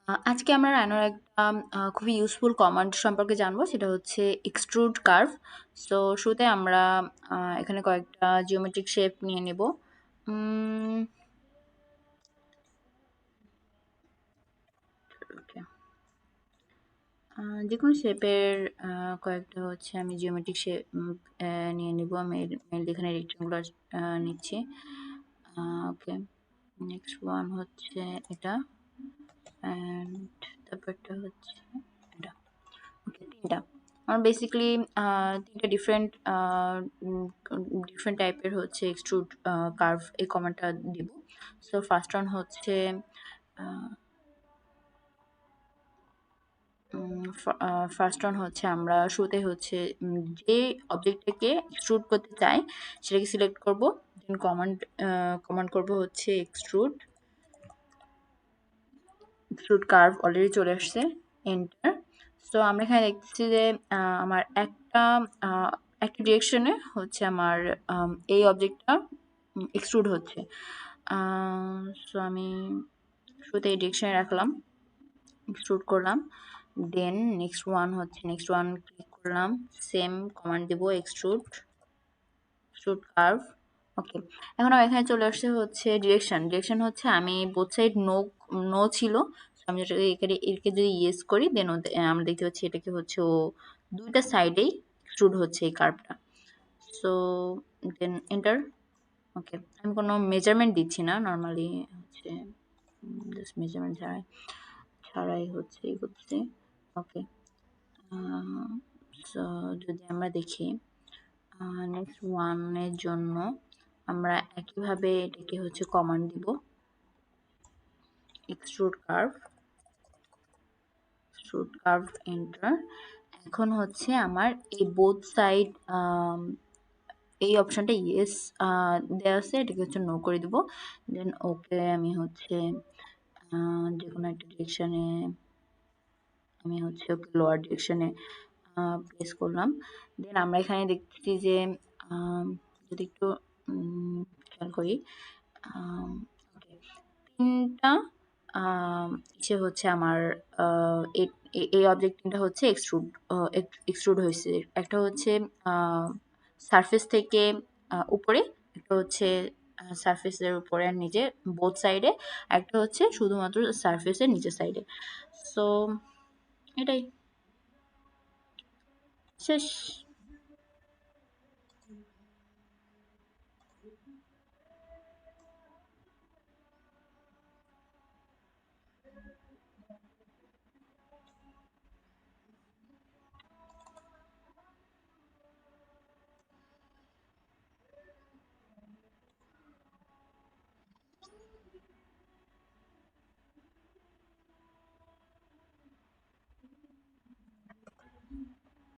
আজকে আমরা রাইনোর একটা খুবই ইউজফুল কমান্ড সম্পর্কে জানবো, সেটা হচ্ছে এক্সট্রুড কার্ভ। সো শুরুতে আমরা এখানে কয়েকটা জিওমেট্রিক শেপ নিয়ে নেব। উম, okay, যে কোনো শেপের কয়েকটা হচ্ছে আমি জিওমেট্রিক শেপ নিয়ে নেব। আমি মেনলি এখানে রেক্টেঙ্গুলার নিচ্ছি। ওকে, নেক্সট ওয়ান হচ্ছে এটা, অ্যান্ড তারপরটা হচ্ছে এটা। ওকে, ৩টা। আমার বেসিক্যালি ৩টা ডিফারেন্ট টাইপের হচ্ছে এক্সট্রুড কার্ভ এই কমান্ডটা দিব। সো ফার্স্ট ওয়ান হচ্ছে আমরা শুরুতে হচ্ছে যে অবজেক্টটাকে এক্সট্রুড করতে চাই সেটাকে সিলেক্ট করব। দেন কমান্ড করব হচ্ছে এক্সট্রুড কার্ভ অলরেডি চলে আসছে, এন্টার। সো আমরা এখানে দেখতেছি যে আমার একটা ডিরেকশনে হচ্ছে আমার এই অবজেক্টটা এক্সট্রুড হচ্ছে। সো আমি শুরুতে এই ডিরেকশনে রাখলাম, এক্সট্রুড করলাম। দেন নেক্সট ওয়ান ক্লিক করলাম, সেম কমান্ড দেব, এক্সট্রুড কার্ভ। ওকে, এখন আমার এখানে চলে আসছে হচ্ছে ডিরেকশন হচ্ছে আমি বোথ সাইড নো ছিল। So আমি যেটাকে একে যদি ইয়েস করি দেন আমরা দেখতে পাচ্ছি এটাকে হচ্ছে ও দুইটা সাইডেই এক্সট্রুড হচ্ছে এই কার্ভটা। So then enter. ওকে, আমি কোনো মেজারমেন্ট দিচ্ছি না, নর্মালি হচ্ছে জাস্ট মেজারমেন্ট ছাড়াই হচ্ছে এই করতেছি। ওকে, সো যদি আমরা দেখি নেক্সট ওয়ানের জন্য আমরা একইভাবে এটাকে হচ্ছে কমান্ড দিব, এক্সট্রুড কার্ভ এন্টার। এখন হচ্ছে আমার এই বোথ সাইড এই অপশনটা ইয়েস দেওয়া আছে, এটাকে হচ্ছে নো করে দিব। দেন ওকে, আমি হচ্ছে যে কোনো একটা ডিরেকশনে আমি হচ্ছে ওকে লোয়ার ডিরেকশনে প্লেস করলাম। দেন আমরা এখানে দেখতেছি যে যদি একটু খেয়াল করি, ওকে, ৩টা ইসে হচ্ছে আমার এই অবজেক্ট ৩টা হচ্ছে এক্সট্রুড হয়েছে। একটা হচ্ছে সারফেস থেকে উপরে, একটা হচ্ছে সারফেসের উপরে আর নিচে বোথ সাইডে, একটা হচ্ছে শুধুমাত্র সারফেসের নিচের সাইডে। সো এটাই শেষ।